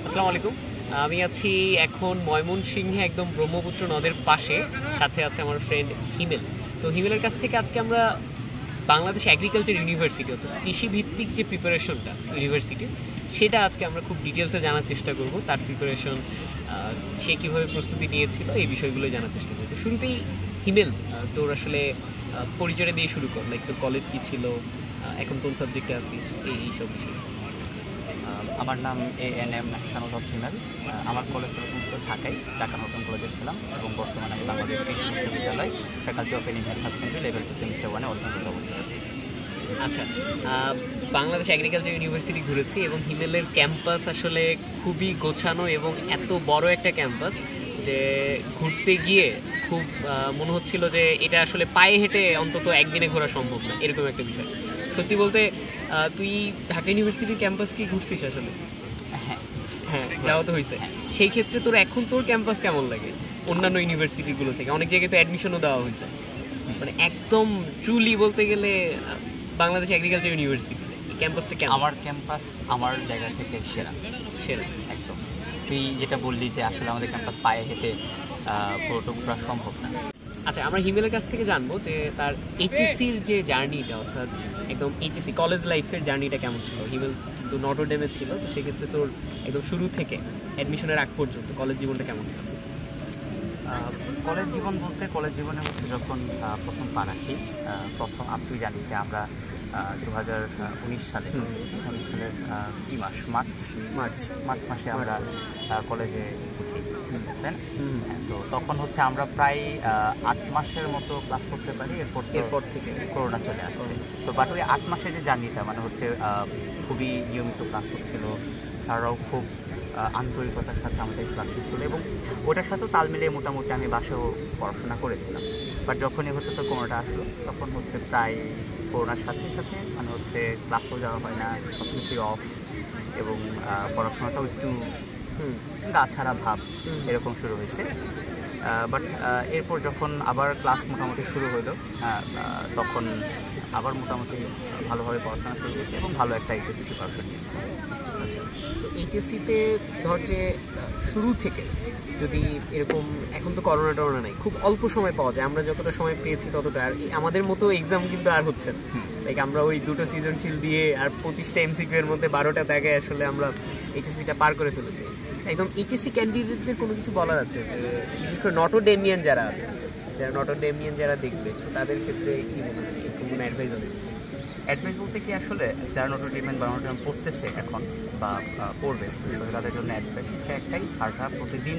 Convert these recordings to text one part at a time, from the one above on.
আসসালামু আলাইকুম। আমি আছি এখন ময়মনসিংহে, একদম ব্রহ্মপুত্র নদের পাশে। সাথে আছে আমার ফ্রেন্ড হিমেল। তো হিমেলের কাছ থেকে আজকে আমরা বাংলাদেশ এগ্রিকালচার ইউনিভার্সিটি, অর্থাৎ কৃষি ভিত্তিক যে প্রিপারেশনটা ইউনিভার্সিটি, সেটা আজকে আমরা খুব ডিটেলসে জানার চেষ্টা করব। তার প্রিপারেশন, সে কীভাবে প্রস্তুতি নিয়েছিল, এই বিষয়গুলো জানার চেষ্টা করব। শুরুতেই হিমেল, তোর আসলে পরিচয় দিয়ে শুরু কর, লাইক তোর কলেজ কী ছিল, এখন কোন সাবজেক্টে আছিস, এইসব বিষয়। আমার নাম ANM এহসানুল হক হিমেল। আমার কলেজ তো ঢাকায়, ঢাকা নতুন কলেজে ছিলাম এবং বর্তমানে আমি বাংলাদেশ কৃষি বিশ্ববিদ্যালয় faculty of animal husbandry level 2 semester 1-এ অধ্যয়নরত অবস্থায় আছি। আচ্ছা, বাংলাদেশ এগ্রিকালচার ইউনিভার্সিটি ঘুরেছি এবং হিমেলের ক্যাম্পাস আসলে খুবই গোছানো এবং এত বড় একটা ক্যাম্পাস যে ঘুরতে গিয়ে খুব মনে হচ্ছিল যে এটা আসলে পায়ে হেঁটে অন্তত একদিনে ঘোরা সম্ভব না, এরকম একটা বিষয়। সত্যি বলতে তুই ঢাকা ইউনিভার্সিটির ক্যাম্পাস কি ঘুরছিস আসলে? হ্যাঁ, যাওয়া তো হয়েছে। সেই ক্ষেত্রে তোর এখন তোর ক্যাম্পাস কেমন লাগে অন্যান্য ইউনিভার্সিটিগুলো থেকে? অনেক জায়গায় তো অ্যাডমিশনও দেওয়া হয়েছে, মানে একদম ট্রুলি বলতে গেলে বাংলাদেশ এগ্রিকালচার ইউনিভার্সিটি ক্যাম্পাসটা কেমন? আমার ক্যাম্পাস আমার জায়গা থেকে সেরা সেরা একদম। তুই যেটা বললি যে আসলে আমাদের ক্যাম্পাস পায়ে হেঁটে পুরোটা ঘোরা সম্ভব না। আচ্ছা, আমরা হিমেলের কাছ থেকে জানবো যে তার এইচএসসির যে জার্নিটা, অর্থাৎ একদম এইচএসসি কলেজ লাইফের জার্নিটা কেমন ছিল। হিমেল কিন্তু নটরডেমে ছিল, তো সেক্ষেত্রে তোর একদম শুরু থেকে অ্যাডমিশনের আগ পর্যন্ত কলেজ জীবনটা কেমন ছিল? কলেজ জীবন বলতে কলেজ জীবনে হচ্ছে যখন প্রথম পা রাখি, প্রথম তুই জানিস যে আমরা 2019 সালের কি মাস, মার্চ মাসে আমরা কলেজে উঠি, তাই না? তো তখন হচ্ছে আমরা প্রায় 8 মাসের মতো ক্লাস করতে পারি। এরপর থেকে করোনা চলে আসছে। তো বাট ওই 8 মাসের যে জার্নিটা মানে হচ্ছে খুবই নিয়মিত ক্লাস হচ্ছিল, স্যাররাও খুব আন্তরিকতার সাথে আমাদের ক্লাস ছিল এবং ওটার সাথেও তাল মিলিয়ে মোটামুটি আমি বাসাও পড়াশোনা করেছিলাম। বাট যখনই হচ্ছে তো কোনোটা আসলো, তখন হচ্ছে প্রায় করোনার সাথে সাথে মানে হচ্ছে ক্লাসও যাওয়া হয় না, সব কিছুই অফ এবং পড়াশোনাটাও একটু গা ছাড়া ভাব এরকম শুরু হয়েছে। বাট এরপর যখন আবার ক্লাস মোটামুটি শুরু হলো, তখন আবার মোটামুটি ভালোভাবে পড়াশোনা শুরু হয়েছে এবং ভালো একটা এইচএসসি প্রিপারেশন নিয়েছি। আচ্ছা, তো এইচএসসিতে ধর যে শুরু থেকে যদি এরকম, এখন তো করোনা টরোনা নাই, খুব অল্প সময় পাওয়া যায়, আমরা যতটা সময় পেয়েছি ততটা, আর আমাদের মতো এক্সাম কিন্তু আর হচ্ছে না। লাইক আমরা ওই 2টো সৃজনশীল দিয়ে আর 25টা এমসিকিউ এর মধ্যে 12টা দাগে আসলে আমরা এইচএসসিটা পার করে ফেলেছি। একদম এইচএসসি ক্যান্ডিডেটদের কোনো কিছু বলার আছে যে, বিশেষ করে নটরডেমিয়ান যারা দেখবে, তাদের ক্ষেত্রে কি মনে হয়, এরকম কোনো অ্যাডভাইস আছে? অ্যাডভাইস বলতে কি আসলে যারা নটরডেম বা নটরডেম পড়তেছে এখন বা পড়বে, তাদের জন্য অ্যাডভাইস হচ্ছে একটাই, স্যাররা প্রতিদিন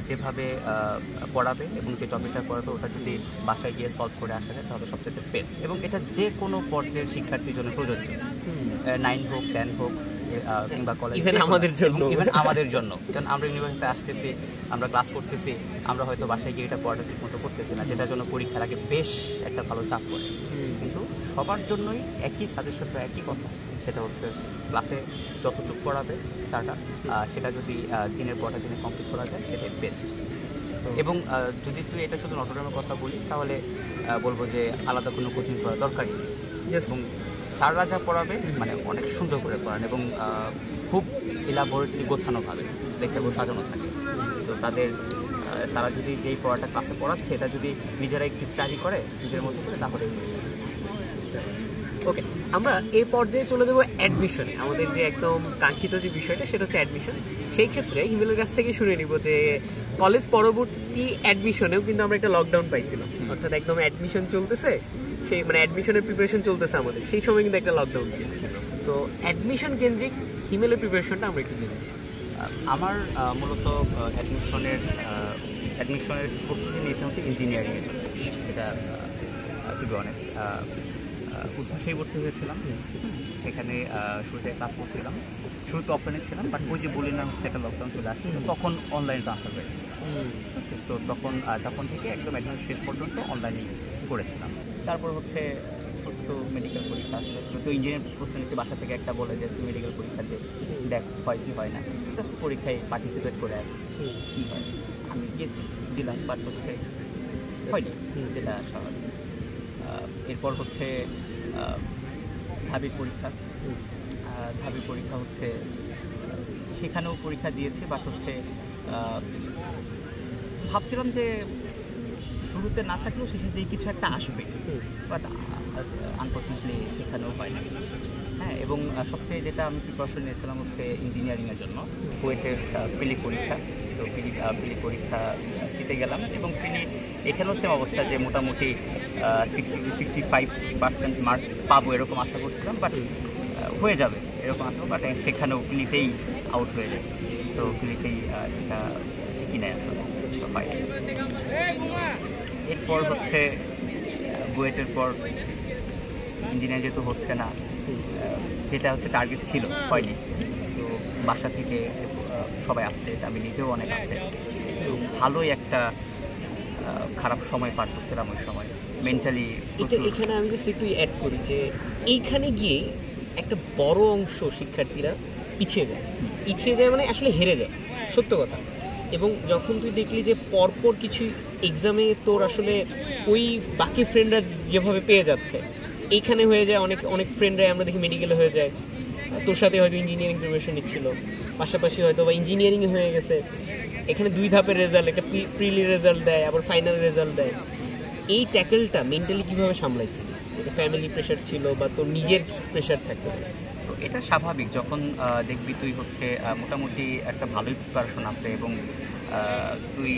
যেভাবে পড়াবে এবং যে টপিকটা পড়াবে ওটা যদি বাসায় গিয়ে সলভ করে আসা যায় তাহলে সবচেয়ে বেস্ট। এবং এটা যে কোনো পর্যায়ের শিক্ষার্থীর জন্য প্রযোজ্য, 9 হোক 10 হোক কিংবা কলেজ, ইভেন আমাদের জন্য কারণ আমরা ইউনিভার্সিটিতে আসতেছি, আমরা ক্লাস করতেছি, আমরা হয়তো বাসায় গিয়ে এটা পড়াটা ঠিক মতো করতেছি না, যেটার জন্য পরীক্ষার আগে বেশ একটা ভালো চাপ পড়ে। কিন্তু সবার জন্যই একই সাজেশন বা একই কথা, সেটা হচ্ছে ক্লাসে যতটুকু পড়াবে স্যারটা, সেটা যদি দিনের পর দিনে কমপ্লিট করা যায় সেটাই বেস্ট। এবং যদি তুই এটা শুধু নটরডেমের কথা বলিস তাহলে বলবো যে আলাদা কোনো কোচিং করা দরকারই নেই। এবং স্যাররা যা পড়াবে মানে অনেক সুন্দর করে পড়ান এবং খুব ইলাবোরেটলি গোছানোভাবে লেখাগুলো সাজানো থাকে। তো তারা যদি যেই পড়াটা ক্লাসে পড়াচ্ছে এটা যদি নিজেরা একটু স্টাডি করে নিজের মতো করে, তাহলে ওকে। আমরা এই পর্যায়ে চলে যাবো অ্যাডমিশনে। আমাদের যে একদম কাঙ্ক্ষিত যে বিষয়টা, সেটা হচ্ছে অ্যাডমিশন। সেই ক্ষেত্রে হিমেলের কাছ থেকে শুনে নিব যে কলেজ পরবর্তী অ্যাডমিশনেও কিন্তু আমরা একটা লকডাউন পাইছিলাম, অর্থাৎ একদম অ্যাডমিশন চলতেছে, সেই মানে অ্যাডমিশনের প্রিপারেশন চলতেছে আমাদের, সেই সময় কিন্তু একটা লকডাউন ছিল। তো অ্যাডমিশন কেন্দ্রিক হিমেলের প্রিপারেশনটা আমরা একটু দেখি। আমার মূলত অ্যাডমিশনের প্রস্তুতি নিয়েছে হচ্ছে ইঞ্জিনিয়ারিংয়ের জন্য। এটা টু বি অনেস্ট উদ্ভাসেই ভর্তি হয়েছিলাম, সেখানে শুরুতে ক্লাস করছিলাম, শুরুতে অফলাইনে ছিলাম, বাট ওই যে বলি না হচ্ছে একটা লকডাউন চলে আসছে, তখন অনলাইনে ট্রান্সফার হয়ে গেছে। তো তখন থেকে একদম একদম শেষ পর্যন্ত অনলাইনেই করেছিলাম। তারপর হচ্ছে তো মেডিকেল পরীক্ষা আসলে, তো ইঞ্জিনিয়ারিং প্রশ্ন নিচ্ছে, বাসা থেকে একটা বলে যে তুমি মেডিকেল পরীক্ষা দেখ হয় কি হয় না, জাস্ট পরীক্ষায় পার্টিসিপেট করে আর কী হয়। আমি গেছি, দিলাম, বাট হচ্ছে হয়নি, যেটা স্বাভাবিক। এরপর হচ্ছে ঢাবির পরীক্ষা হচ্ছে সেখানেও পরীক্ষা দিয়েছি, বাট হচ্ছে ভাবছিলাম যে শুরুতে না থাকলেও শেষে দিয়ে কিছু একটা আসবে, বাট আনফর্চুনেটলি সেখানেও হয় না। হ্যাঁ, এবং সবচেয়ে যেটা আমি প্রিপারেশন নিয়েছিলাম হচ্ছে ইঞ্জিনিয়ারিংয়ের জন্য, কুয়েটের প্রিলি পরীক্ষা। তো প্রিলি পরীক্ষা দিতে গেলাম, এবং প্রিলি এখানেও সেম অবস্থা যে মোটামুটি 60-65% মার্ক পাবো এরকম আশা করছিলাম, বাট হয়ে যাবে এরকম আশা, বাট সেখানেও প্রিলিতেই আউট হয়ে যায়। সো প্রিলিতেই এটা ঠিকই নেয় আসলে পাইনি। এরপর হচ্ছে বুয়েটের পর ইঞ্জিনিয়ার যেহেতু হচ্ছে না, যেটা হচ্ছে টার্গেট ছিল হয়নি, তো বাসা থেকে সবাই আপসেট, আমি নিজেও অনেক আপসেট। তো ভালোই একটা খারাপ সময় পার করছিলাম ওই সময় মেন্টালি। এখানে আমি জাস্ট একটু অ্যাড করি যে এইখানে গিয়ে একটা বড় অংশ শিক্ষার্থীরা পিছিয়ে যায় মানে আসলে হেরে যায়, সত্য কথা। এবং যখন তুই দেখলি যে পরপর কিছু এক্সামে তোর আসলে ওই বাকি ফ্রেন্ডরা যেভাবে পেয়ে যাচ্ছে, এইখানে হয়ে যায় অনেক ফ্রেন্ডরাই আমরা দেখি মেডিকেলে হয়ে যায়, তোর সাথে হয়তো ইঞ্জিনিয়ারিং প্রিপারেশন নিচ্ছিল, পাশাপাশি হয়তো বা ইঞ্জিনিয়ারিং হয়ে গেছে। এখানে 2 ধাপের রেজাল্ট, একটা প্রিলি রেজাল্ট দেয়, আবার ফাইনাল রেজাল্ট দেয়। এই ট্যাকেলটা মেন্টালি কীভাবে সামলাইছিলি? ফ্যামিলি প্রেশার ছিল বা তোর নিজের প্রেশার থাকতে পারে? তো এটা স্বাভাবিক, যখন দেখবি তুই হচ্ছে মোটামুটি একটা ভালোই প্রিপারেশন আছে, এবং তুই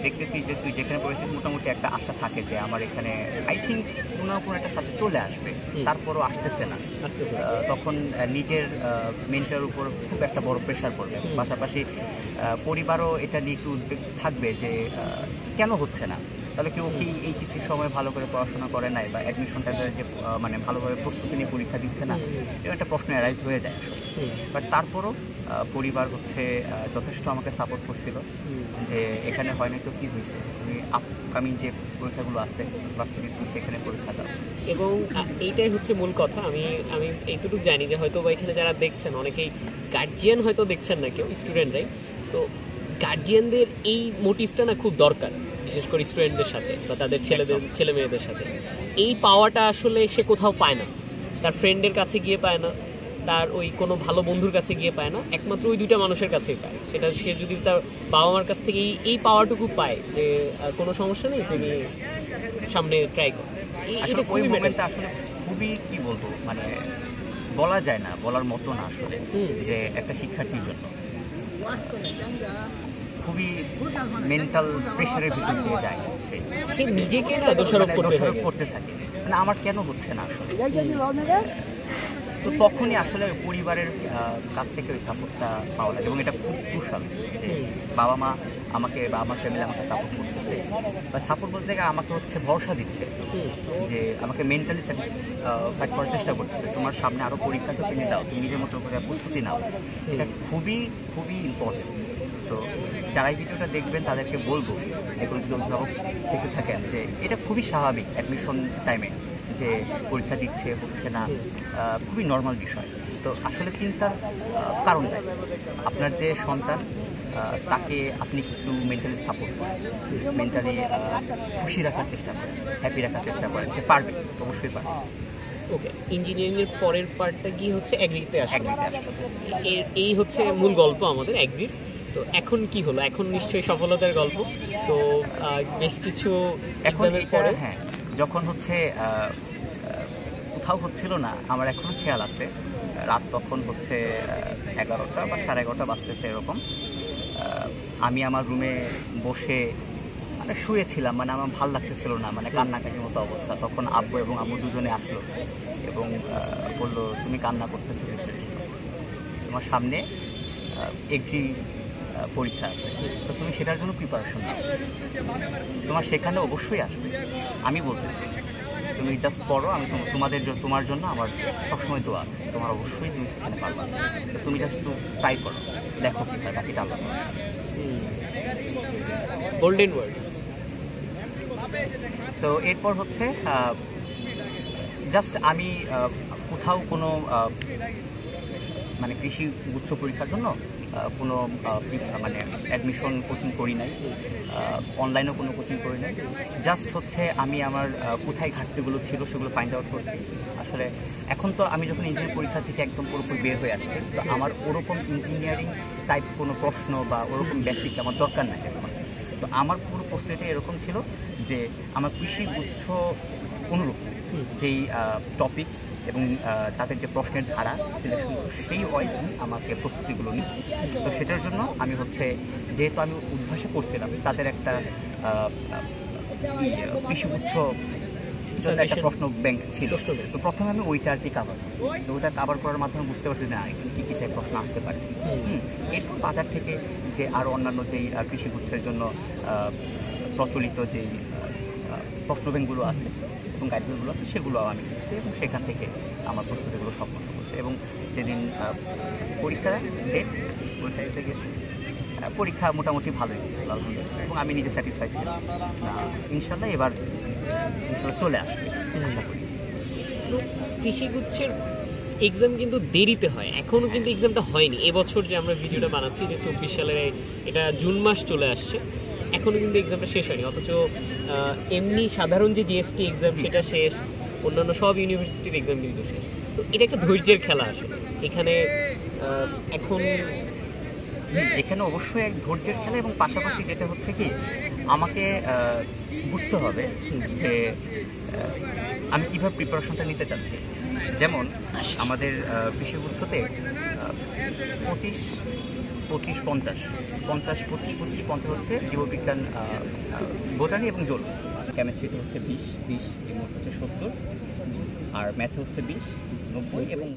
দেখতেছিস যে তুই যেখানে পড়েছিস মোটামুটি একটা আশা থাকে যে আমার এখানে আই থিঙ্ক কোনো না কোনো একটা সাবজেক্ট চলে আসবে, তারপরও আসতেছে না। তখন নিজের মেন্টালের উপর খুব একটা বড় প্রেশার পড়বে, পাশাপাশি পরিবারও এটা নিয়ে একটু উদ্বেগ থাকবে যে কেন হচ্ছে না, তাহলে কেউ কি এইচএসসির সময় ভালো করে পড়াশোনা করে নাই, বা অ্যাডমিশনটা যে মানে ভালোভাবে প্রস্তুতি নিয়ে পরীক্ষা দিচ্ছে না, এরকম একটা প্রশ্ন অ্যারাইজ হয়ে যায় আসলে। বাট তারপরও পরিবার হচ্ছে যথেষ্ট আমাকে সাপোর্ট করছিল যে এখানে হয় না তো কী হয়েছে, তুমি আপকামিং যে পরীক্ষাগুলো আছে ভার্সিটি তুমি সেখানে পরীক্ষা দাও। এবং এইটাই হচ্ছে মূল কথা। আমি এইটুকু জানি যে হয়তো বা এখানে যারা দেখছেন অনেকেই গার্জিয়ান হয়তো দেখছেন না কেউ, স্টুডেন্টরাই। সো গার্জিয়ানদের এই মোটিভটা না খুব দরকার, বিশেষ করে স্টুডেন্টদের সাথে বা তাদের ছেলে মেয়েদের সাথে। এই পাওয়াটা আসলে সে কোথাও পায় না, তার ফ্রেন্ডের কাছে গিয়ে পায় না, তার ওই কোনো ভালো বন্ধুর কাছে গিয়ে পায় না, একমাত্র ওই 2টা মানুষের কাছেই পায়। সেটা সে যদি তার বাবা মার কাছ থেকে এই পাওয়ারটুকু পায় যে কোনো সমস্যা নেই, তুমি সামনে ট্রাই করো। আসলে ওই মোমেন্টটা আসলে খুবই কি বলবো, মানে বলা যায় না, বলার মতো না আসলে, যে একটা শিক্ষার্থীর জন্য খুবই মেন্টাল প্রেশারের ভিতর দিয়ে যায় সে নিজেকে না দোষারোপ করতে থাকে, মানে আমার কেন হচ্ছে না আসলে। তো তখনই আসলে পরিবারের কাছ থেকে ওই সাপোর্টটা পাওয়া লাগে, এবং এটা খুব ক্রুশাল যে বাবা মা আমাকে বা আমার ফ্যামিলি আমাকে সাপোর্ট করতেছে, বা সাপোর্ট বলতে গেলে আমাকে হচ্ছে ভরসা দিচ্ছে যে আমাকে মেন্টালি স্যাটিসফাইড করার চেষ্টা করতেছে, তোমার সামনে আরও পরীক্ষা আছে, তুমি দাও, তুমি নিজের মতো করে প্রস্তুতি নাও। এটা খুবই খুবই ইম্পর্টেন্ট। তো যারা এই ভিডিওটা দেখবেন তাদেরকে বলবো, এগুলো যদি অভিভাবক থেকে থাকেন, যে এটা খুবই স্বাভাবিক অ্যাডমিশন টাইমে যে পরীক্ষা দিচ্ছে হচ্ছে না, খুবই নর্মাল বিষয়। তো আসলে চিন্তার কারণ নাই, আপনার যে সন্তান তাকে আপনি একটু মেন্টালি সাপোর্ট করেন, মেন্টালি খুশি রাখার চেষ্টা করেন, হ্যাপি রাখার চেষ্টা করেন, সে পারবে, অবশ্যই পারবে। ওকে, ইঞ্জিনিয়ারিংয়ের পরের পার্টটা গিয়ে হচ্ছে অ্যাগ্রিতে আসবে, এই হচ্ছে মূল গল্প আমাদের অ্যাগ্রির। তো এখন কি হলো? এখন নিশ্চয়ই সফলতার গল্প। তো বেশ কিছু এক্সামের পরে, হ্যাঁ, যখন হচ্ছে কোথাও হচ্ছিল না, আমার এখনো খেয়াল আছে, রাত তখন হচ্ছে 11টা বা 11:30 বাজতেছে এরকম। আমি আমার রুমে বসে মানে শুয়েছিলাম, মানে আমার ভাল লাগতেছিল না, মানে কান্নাকাটির মতো অবস্থা। তখন আব্বু এবং আম্মু দুজনে আসলো এবং বললো, তুমি কান্না করতেছো কিসের জন্য? তোমার সামনে এগ্রি পরীক্ষা আছে, তো তুমি সেটার জন্য প্রিপারেশন নাও, তোমার সেখানে অবশ্যই আসবে। আমি বলতেছি তুমি জাস্ট পড়ো, আমি তোমার জন্য আমার সবসময় দোয়া আছে, তোমার অবশ্যই তুমি সেখানে পারবা, তুমি জাস্ট একটু ট্রাই করো, দেখো কি হয়, বাকিটা আল্লাহ। গোল্ডেন ওয়ার্ডস। সো এরপর হচ্ছে জাস্ট আমি কোথাও কোনো মানে কৃষি গুচ্ছ পরীক্ষার জন্য কোনো মানে অ্যাডমিশন কোচিং করি নাই, অনলাইনেও কোনো কোচিং করি নাই। জাস্ট হচ্ছে আমি আমার কোথায় ঘাটতিগুলো ছিল সেগুলো ফাইন্ড আউট করছি। আসলে এখন তো আমি যখন ইঞ্জিনিয়ারিং পরীক্ষা থেকে একদম পুরোপুরি বের হয়ে আসছি, তো আমার ওরকম ইঞ্জিনিয়ারিং টাইপ কোনো প্রশ্ন বা ওরকম বেসিক আমার দরকার নাই এখন। তো আমার পুরো প্রস্তুতিটা এরকম ছিল যে আমার কৃষি গুচ্ছ অনুরূপ যেই টপিক এবং তাদের যে প্রশ্নের ধারা সিলেকশন, সেই ওয়াইজ আমি আমাকে প্রস্তুতিগুলো নিই। তো সেটার জন্য আমি হচ্ছে, যেহেতু আমি উদ্ভাসে করছিলাম, তাদের একটা কৃষিগুচ্ছ একটা প্রশ্ন ব্যাংক ছিল। তো প্রথমে আমি ওইটা আর কি কাভার করছি। তো ওইটা কাভার করার মাধ্যমে বুঝতে পারছি না এখানে কী কী টাইপ প্রশ্ন আসতে পারে। এরপর বাজার থেকে যে আরও অন্যান্য যেই কৃষিগুচ্ছের জন্য প্রচলিত যেই প্রশ্ন ব্যাংকগুলো আছে এবং গাইডবইগুলো আছে, সেগুলো আমি লিখছি এবং সেখান থেকে আমার প্রস্তুতিগুলো সম্পন্ন করছি। এবং যেদিন পরীক্ষার ডেট, ওইটা গেছি, পরীক্ষা মোটামুটি ভালোই গেছিল আলহামদুলিল্লাহ, এবং আমি নিজে স্যাটিসফাইড ছিলাম। ইনশাল্লাহ এবার চলে আসবে আশা করি। কৃষিগুচ্ছের এক্সাম কিন্তু দেরিতে হয়, এখনও কিন্তু এক্সামটা হয়নি। এবছর যে আমরা ভিডিওটা বানাচ্ছি, যে 24 সালের এটা জুন মাস চলে আসছে, এখনও কিন্তু এক্সামটা শেষ হয়নি। অথচ এমনি সাধারণ যে জিএসটি এক্সাম সেটা শেষ, অন্যান্য সব ইউনিভার্সিটির এক্সাম কিন্তু শেষ। তো এটা একটা ধৈর্যের খেলা আসলে এখানে। এখন এখানে অবশ্যই এক ধৈর্যের খেলা, এবং পাশাপাশি যেটা হচ্ছে কি, আমাকে বুঝতে হবে যে আমি কীভাবে প্রিপারেশনটা নিতে চাচ্ছি। যেমন আমাদের কৃষিগুচ্ছতে 25-50 হচ্ছে জীববিজ্ঞান, বোটানি এবং জুলজি। কেমিস্ট্রিতে হচ্ছে 20 এবং হচ্ছে 70, আর ম্যাথে হচ্ছে 20, 90 এবং